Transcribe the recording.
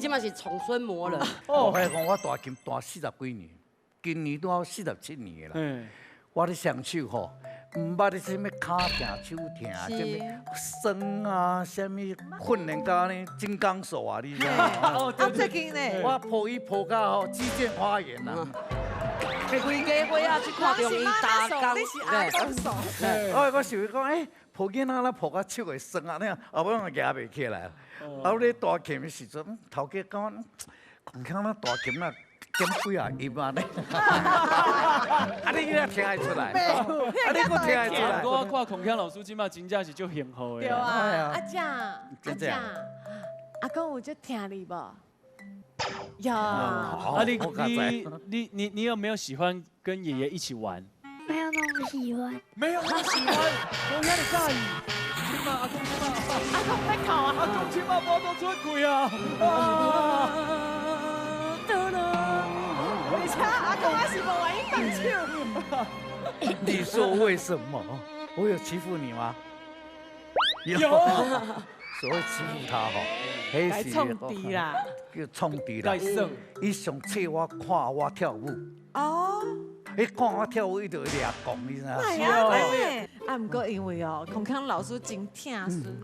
即马是重孙魔了。我讲我大金大40几年，今年都要47年啦。我咧双手吼，唔捌咧什么骹疼、手疼，什么酸啊，什么训练到呢金刚手啊，你知道吗？哦，最近呢，我抱伊抱到吼肌腱发炎啦。规家伙啊，去看中医打工。你是阿公手。我想讲，抱囡仔啦，抱到手会酸啊，呢后尾我夹袂起来。啊，我咧大琴的时阵，头家讲，讲腔咱大琴啊。减几啊音啊呢？啊，你也听得出来？啊，你佫听得出来？我看孔锵老师即马真正是足幸福的。对啊，阿正，阿公有就听你无？有。啊，你有没有喜欢跟爷爷一起玩？没有那么喜欢。没有那么喜欢，孔锵你介意？起码阿公起码，阿公在考啊，阿公起码无都出轨啊！而且阿公还是无愿意放手。你说为什么？我有欺负你吗？有。所谓欺负他吼，该冲敌啦，叫冲敌啦。伊上册我看我跳舞。哦。伊看我跳舞，伊就掠讲，你知道吗？哎呀，啊，不过因为孔锵老师真疼孙。